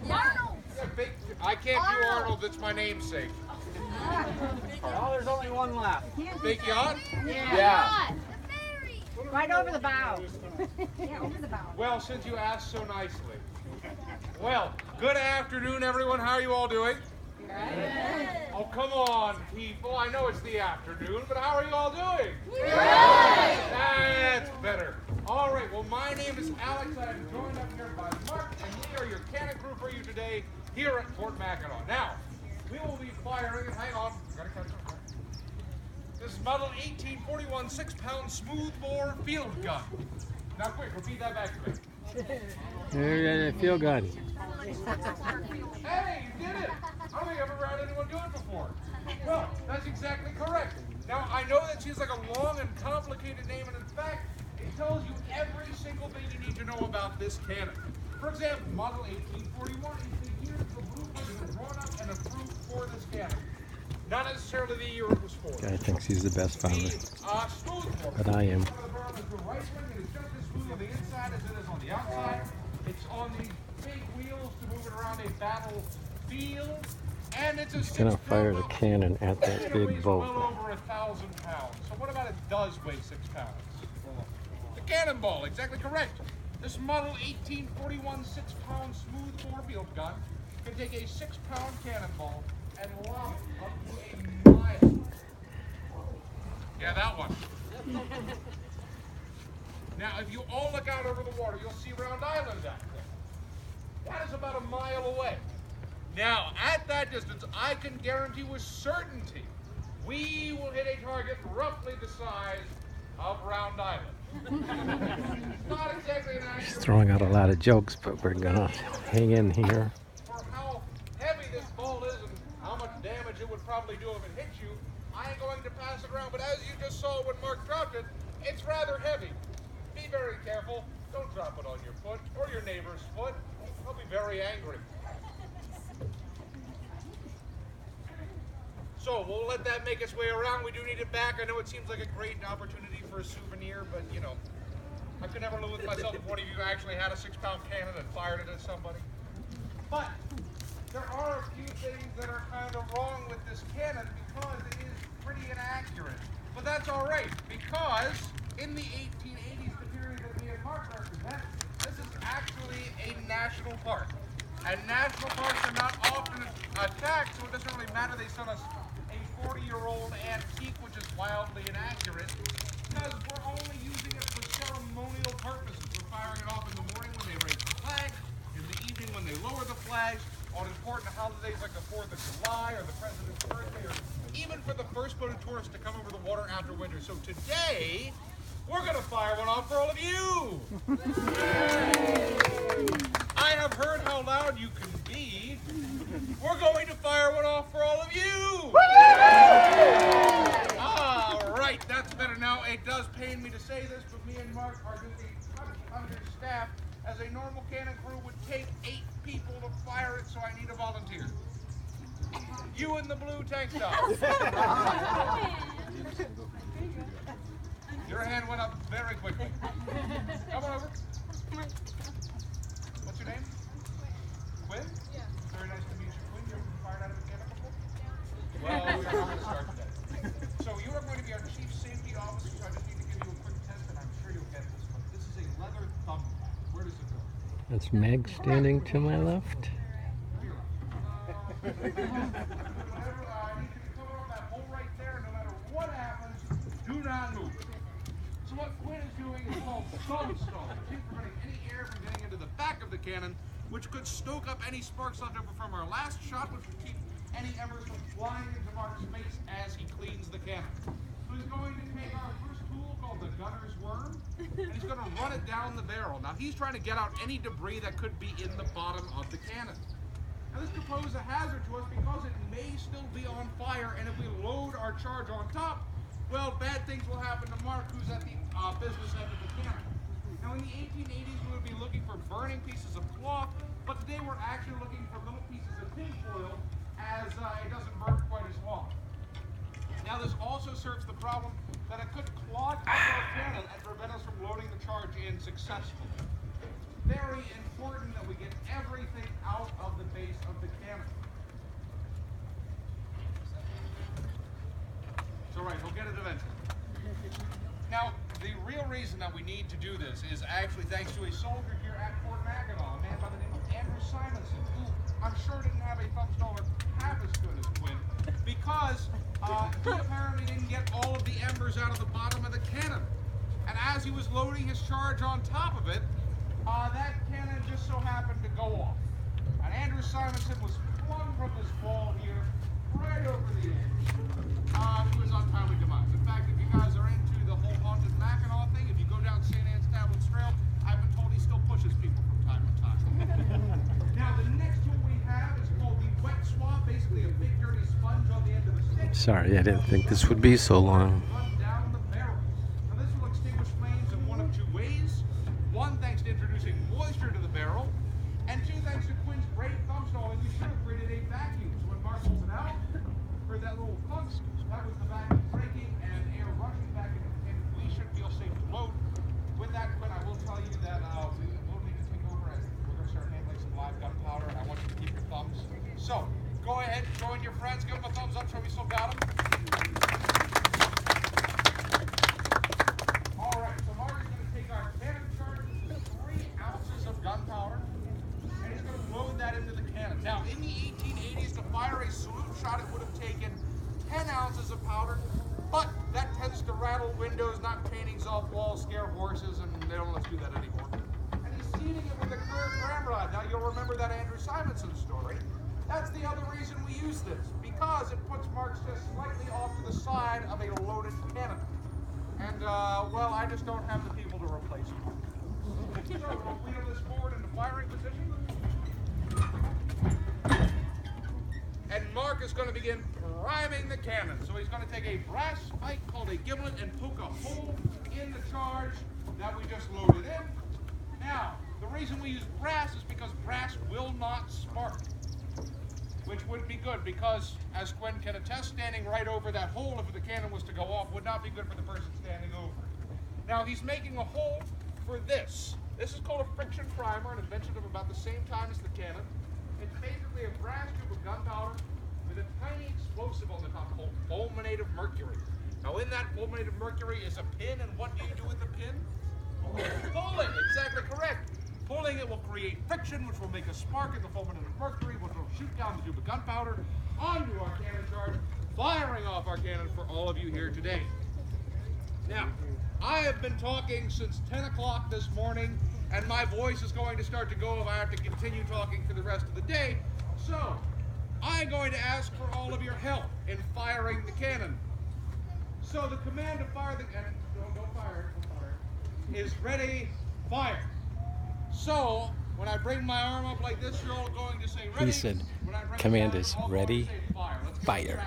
Arnold! I can't do Arnold, it's my namesake. Oh, there's only one left. Big yacht? Yeah. Right over the bow. Yeah, over the bow. Well, since you asked so nicely. Well, good afternoon, everyone. How are you all doing? Good. Oh, come on, people. I know it's the afternoon, but how are you all doing? Good. That's better. All right, well, my name is Alex. I am joined up here by Mark, and we are your cannon crew for you today here at Fort Mackinac. Now, we will be firing, hang on, gotta catch up. This model 1841 6-pound smoothbore field gun. Now, quick, repeat that back to me. Field gun. Hey, you did it! I don't think I've ever had anyone do it before. Well, that's exactly correct. Now, I know that she's like a long and complicated name, and in fact, it tells you every single thing you need to know about this cannon. For example, model 1841 is the year the blueprint was drawn up and approved for this cannon. Not necessarily the year it was forged. Guy thinks he's the best founder, Smoothbore. but I am. The barrel is the right wing, and it's just as smooth on the inside as it is on the outside. It's on these big wheels to move it around a battlefield, and it's a He's gonna fire the cannon at that it big weighs boat. well over 1,000 pounds. So what about it does weigh 6 pounds? The cannonball, exactly correct. This model 1841 6-pound smoothbore field gun can take a 6-pound cannonball and lob it up to a mile. Yeah, that one. Now, if you all look out over the water, you'll see Round Island out there. That is about a mile away. Now, at that distance, I can guarantee with certainty we will hit a target roughly the size of Round Island. Not exactly an accurate. He's throwing out a lot of jokes, but we're gonna hang in here. For how heavy this ball is and how much damage it would probably do if it hit you, I ain't going to pass it around. But as you just saw when Mark dropped it, it's rather heavy. Be very careful. Don't drop it on your foot or your neighbor's foot. They'll be very angry. So we'll let that make its way around. We do need it back. I know it seems like a great opportunity for a souvenir, but you know, I could never live with myself if one of you actually had a 6-pound cannon and fired it at somebody. But there are a few things that are kind of wrong with this cannon because it is pretty inaccurate. But that's all right, because in the 1880s, the period that me and Mark represent, this is actually a national park. And national parks are not often attacked, so it doesn't really matter. They sent us a 40-year-old antique, which is wildly inaccurate, because we're only using it for ceremonial purposes. We're firing it off in the morning when they raise the flag, in the evening when they lower the flags, on important holidays like the 4th of July or the President's birthday, or even for the first boat of tourists to come over the water after winter. So today, we're going to fire one off for all of you. I have heard how loud you can be. We're going to fire one off for all of you. All right, that's better. Now, it does pain me to say this, but me and Mark are just a touch understaffed. As a normal cannon crew would take 8 people to fire it, so I need a volunteer. You in the blue tank top. Your hand went up very quickly. Come on over. What's your name? Quinn? Yeah. Very nice to meet you, Quinn. You ever fired out of a cannon before? Yeah. Well, we're going to start today. So you are going to be our chief safety officer, so I just need to give you a quick test, and I'm sure you'll get this. But this is a leather thumb lock. Where does it go? That's Meg standing to my left. Whenever I need you to cover up that hole right there, no matter what happens, do not move. So what Quinn is doing is called thumb stall. She's preventing any air from getting into the back of the cannon, which could stoke up any sparks left over from our last shot, which would keep any embers from flying into Mark's face as he cleans the cannon. So he's going to take our first tool called the gunner's worm, and he's going to run it down the barrel. Now he's trying to get out any debris that could be in the bottom of the cannon. Now this could pose a hazard to us because it may still be on fire, and if we load our charge on top, well, bad things will happen to Mark, who's at the business end of the cannon. Now in the 1880s, we would be looking for burning pieces of cloth, but today we're actually looking for little pieces of tin foil, as it doesn't burn quite as long. Now this also serves the problem that it could clog up our cannon and prevent us from loading the charge in successfully. It's very important that we get every take out of the base of the cannon. It's all right, he'll get it eventually. Now, the real reason that we need to do this is actually thanks to a soldier here at Fort Mackinac, a man by the name of Andrew Simonson, who I'm sure didn't have a thumb staller half as good as Quinn, because he apparently didn't get all of the embers out of the bottom of the cannon. And as he was loading his charge on top of it, that cannon just so happened to go off. And Andrew Simonson was flung from this wall here, right over the edge. It was untimely demise. In fact, if you guys are into the whole haunted Mackinac thing, if you go down St. Anne's Tablets Trail, I've been told he still pushes people from time to time. Now, the next tool we have is called the wet swab, basically a big dirty sponge on the end of a stick. Sorry, I didn't think this would be so long. Run down the barrel. Now, this will extinguish flames in one of two ways. One, thanks to introducing moisture to the barrel, and two, thanks to Quinn's great thumb stalling, we should have created a vacuum. So when Mark pulls it out, heard that little clunk, that was the vacuum breaking and air rushing back into the cannon. We should feel safe to load. With that, Quinn, I will tell you that we will need to take over as we're going to start handling some live gunpowder. I want you to keep your thumbs. So, go ahead, join your friends, give them a thumbs up, show we still got them. All right, so Mark is going to take our cannon charge, 3 ounces of gunpowder, and he's going to load that into the cannon. Now, in the 1880s, to fire a salute shot, it would have taken 10 ounces of powder, but that tends to rattle windows, knock paintings off walls, scare horses, and they don't let us do that anymore. And he's seeding it with a curved ramrod. Now, you'll remember that Andrew Simonson story. That's the other reason we use this, because it puts marks just slightly off to the side of a loaded cannon. And, well, I just don't have the people to replace it. So we'll wheel this forward into firing position. And Mark is going to begin priming the cannon. So he's going to take a brass spike called a gimlet and poke a hole in the charge that we just loaded in. Now, the reason we use brass is because brass will not spark, which would be good because, as Quinn can attest, standing right over that hole if the cannon was to go off would not be good for the person standing over it. Now, he's making a hole for this. This is called a friction primer, an invention of about the same time as the cannon. It's basically a brass tube of gunpowder with a tiny explosive on the top called fulminate of mercury. Now, in that fulminate of mercury is a pin, and what do you do with the pin? Pull it, exactly correct. Pulling it will create friction, which will make a spark in the fulminate of mercury, which will shoot down the tube of gunpowder onto our cannon charge, firing off our cannon for all of you here today. Now, I have been talking since 10 o'clock this morning, and my voice is going to start to go if I have to continue talking for the rest of the day. So, I'm going to ask for all of your help in firing the cannon. So the command to fire the cannon, don't fire it, is ready, fire. So, when I bring my arm up like this, you're all going to say ready. He said, When I bring command it down, is you're all ready, going to say, fire. Let's fire. get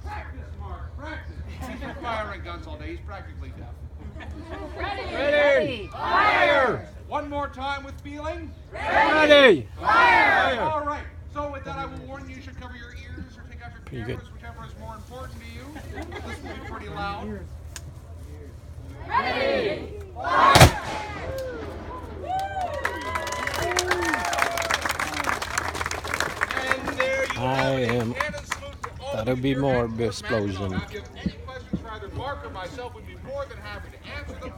practice, Mark, practice. He's been firing guns all day, he's practically deaf. Ready! Fire! One more time with feeling. Ready! Fire! All right. So with that, I will warn you, you should cover your ears or take out your Pretty cameras, good. whichever is more important to you. This will be pretty loud. Ready! And there you I have it. am- Cannon salute to all That'll of you be here more at Fort explosion. Mackinac. Now, if you have any questions for either Mark or myself, we'd be more than happy to answer them.